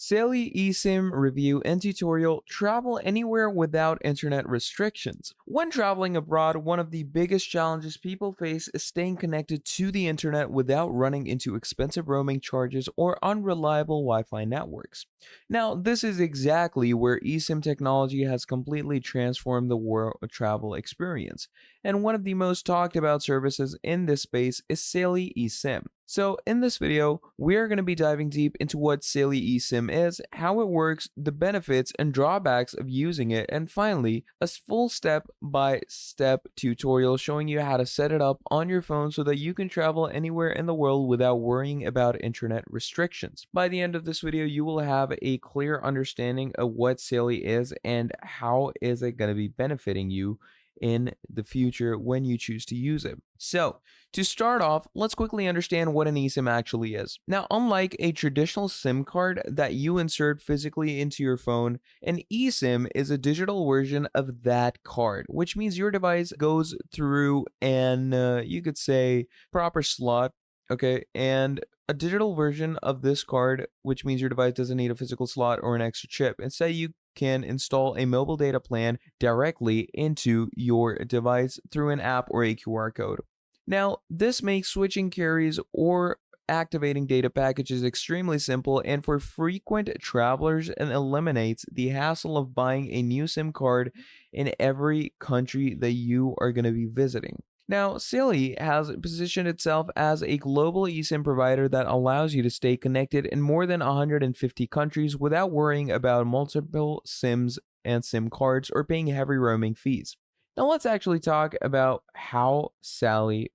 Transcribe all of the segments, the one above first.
Saily eSIM review and tutorial: travel anywhere without internet restrictions. When traveling abroad, one of the biggest challenges people face is staying connected to the internet without running into expensive roaming charges or unreliable Wi-Fi networks. Now, this is exactly where eSIM technology has completely transformed the world travel experience. And one of the most talked about services in this space is Saily eSIM. So in this video, we are going to be diving deep into what Saily eSIM is, how it works, the benefits and drawbacks of using it, and finally, a full step-by-step tutorial showing you how to set it up on your phone so that you can travel anywhere in the world without worrying about internet restrictions. By the end of this video, you will have a clear understanding of what Saily is and how is it going to be benefiting you in the future when you choose to use it. So, to start off, let's quickly understand what an eSIM actually is. Now, unlike a traditional SIM card that you insert physically into your phone, an eSIM is a digital version of that card, which means your device goes through an, you could say, proper slot, okay, and a digital version of this card, which means your device doesn't need a physical slot or an extra chip. Instead, you can install a mobile data plan directly into your device through an app or a QR code. Now, this makes switching carriers or activating data packages extremely simple, and for frequent travelers, it eliminates the hassle of buying a new SIM card in every country that you are going to be visiting. Now, Saily has positioned itself as a global eSIM provider that allows you to stay connected in more than 150 countries without worrying about multiple SIMs and SIM cards or paying heavy roaming fees. Now, let's actually talk about how Saily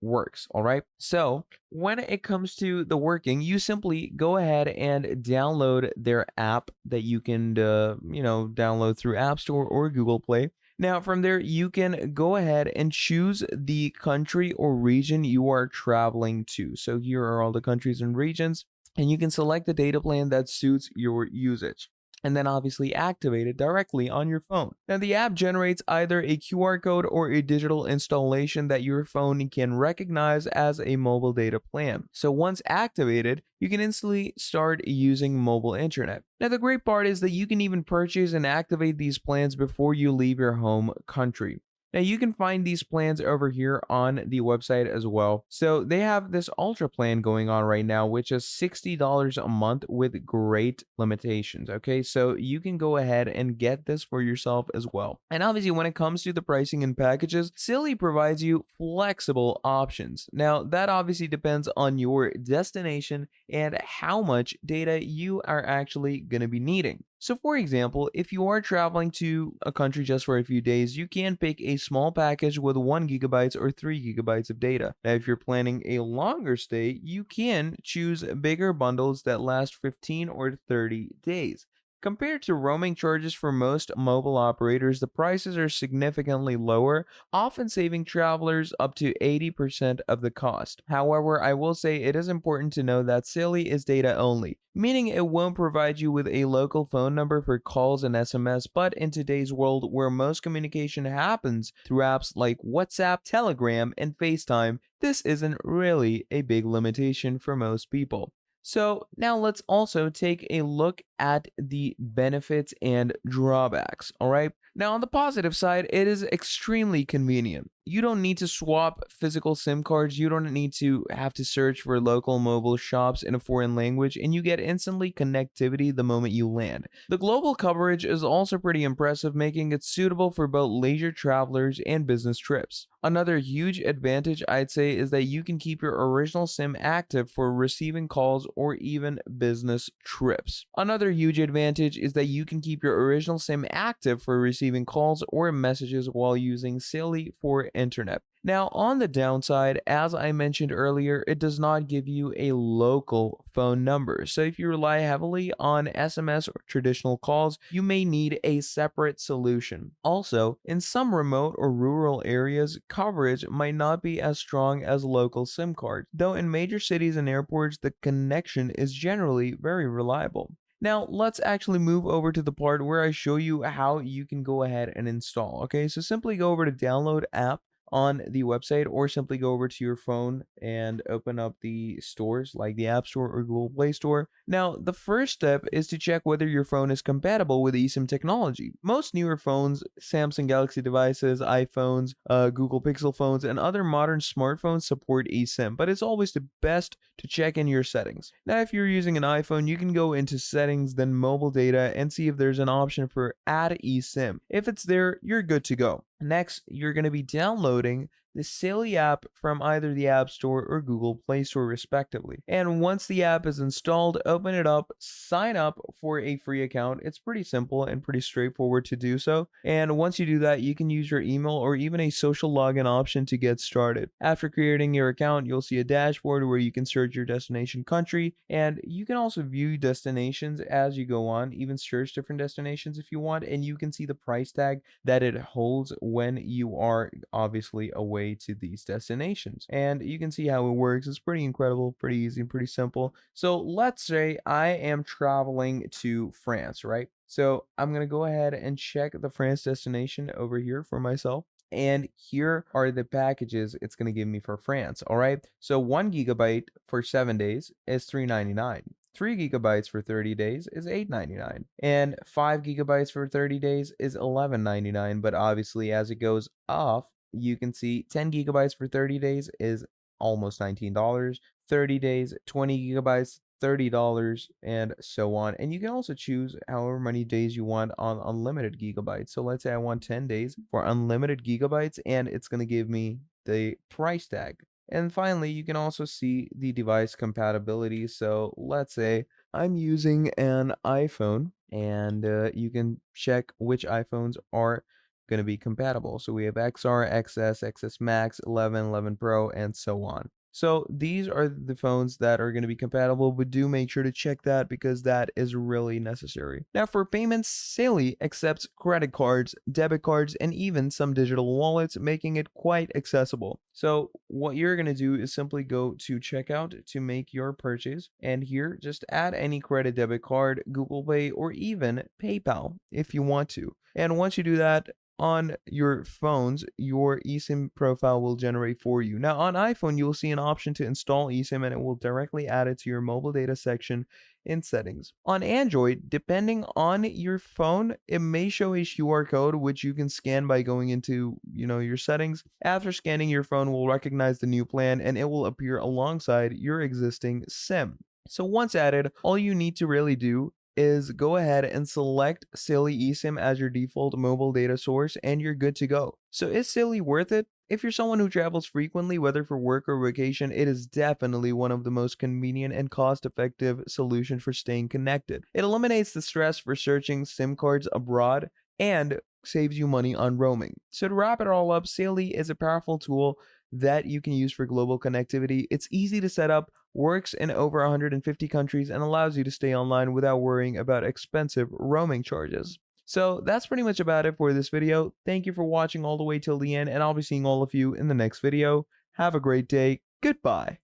works, all right? So, when it comes to the working, you simply go ahead and download their app that you can, download through App Store or Google Play. Now, from there, you can go ahead and choose the country or region you are traveling to. So here are all the countries and regions, and you can select the data plan that suits your usage, and then obviously activate it directly on your phone. Now, the app generates either a QR code or a digital installation that your phone can recognize as a mobile data plan. So once activated, you can instantly start using mobile internet. Now, the great part is that you can even purchase and activate these plans before you leave your home country. Now, you can find these plans over here on the website as well. So they have this ultra plan going on right now, which is $60 a month with great limitations. Okay, so you can go ahead and get this for yourself as well. And obviously, when it comes to the pricing and packages, Saily provides you flexible options. Now, that obviously depends on your destination and how much data you are actually going to be needing. So for example, if you are traveling to a country just for a few days, you can pick a small package with 1 gigabytes or 3 gigabytes of data. Now, if you're planning a longer stay, you can choose bigger bundles that last 15 or 30 days. Compared to roaming charges for most mobile operators, the prices are significantly lower, often saving travelers up to 80% of the cost. However, I will say it is important to know that Saily is data only, meaning it won't provide you with a local phone number for calls and SMS, but in today's world where most communication happens through apps like WhatsApp, Telegram, and FaceTime, this isn't really a big limitation for most people. So now let's also take a look at the benefits and drawbacks, all right? Now, on the positive side, it is extremely convenient. You don't need to swap physical SIM cards. You don't need to have to search for local mobile shops in a foreign language, and you get instantly connectivity the moment you land. The global coverage is also pretty impressive, making it suitable for both leisure travelers and business trips. Another huge advantage, I'd say, is that you can keep your original SIM active for receiving calls or even business trips. Another huge advantage is that you can keep your original SIM active for receiving calls or messages while using Saily for internet. Now, on the downside, as I mentioned earlier, it does not give you a local phone number. So if you rely heavily on SMS or traditional calls, you may need a separate solution. Also, in some remote or rural areas, coverage might not be as strong as local SIM cards, though in major cities and airports, the connection is generally very reliable. Now, let's actually move over to the part where I show you how you can go ahead and install. Okay, so simply go over to download app on the website, or simply go over to your phone and open up the stores like the App Store or Google Play Store. Now, the first step is to check whether your phone is compatible with eSIM technology. Most newer phones, Samsung Galaxy devices, iPhones, Google Pixel phones, and other modern smartphones support eSIM, but it's always the best to check in your settings. Now, if you're using an iPhone, you can go into settings, then mobile data, and see if there's an option for add eSIM. If it's there, you're good to go. Next, you're going to be downloading the Saily app from either the App Store or Google Play Store, respectively. And once the app is installed, open it up, sign up for a free account. It's pretty simple and pretty straightforward to do so. And once you do that, you can use your email or even a social login option to get started. After creating your account, you'll see a dashboard where you can search your destination country, and you can also view destinations as you go on, even search different destinations if you want, and you can see the price tag that it holds when you are obviously away to these destinations. And you can see how it works. It's pretty incredible, pretty easy, pretty simple. So let's say I am traveling to France, right? So I'm going to go ahead and check the France destination over here for myself. And here are the packages it's going to give me for France. All right. So 1 GB for 7 days is $3.99. 3 GB for 30 days is $8.99, and 5 GB for 30 days is $11.99. But obviously, as it goes off, you can see 10 GB for 30 days is almost $19, 30 days, 20 GB, $30, and so on. And you can also choose however many days you want on unlimited gigabytes. So let's say I want 10 days for unlimited gigabytes, and it's going to give me the price tag. And finally, you can also see the device compatibility. So let's say I'm using an iPhone, and you can check which iPhones are going to be compatible. So we have XR, XS, XS Max, 11, 11 Pro, and so on. So these are the phones that are going to be compatible, but do make sure to check that because that is really necessary. Now for payments, Saily accepts credit cards, debit cards, and even some digital wallets, making it quite accessible. So what you're going to do is simply go to checkout to make your purchase, and here just add any credit debit card, Google Pay, or even PayPal if you want to. And once you do that, on your phones, your eSIM profile will generate for you. Now, on iPhone, you'll see an option to install eSIM, and it will directly add it to your mobile data section in settings. On Android, depending on your phone, it may show a QR code which you can scan by going into, your settings. After scanning, your phone will recognize the new plan and it will appear alongside your existing SIM. So once added, all you need to really do is go ahead and select Saily eSIM as your default mobile data source, and you're good to go. So is Saily worth it? If you're someone who travels frequently, whether for work or vacation, it is definitely one of the most convenient and cost-effective solutions for staying connected. It eliminates the stress for searching SIM cards abroad and saves you money on roaming. So to wrap it all up, Saily is a powerful tool that you can use for global connectivity. It's easy to set up, works in over 150 countries, and allows you to stay online without worrying about expensive roaming charges. So that's pretty much about it for this video. Thank you for watching all the way till the end, and I'll be seeing all of you in the next video. Have a great day. Goodbye.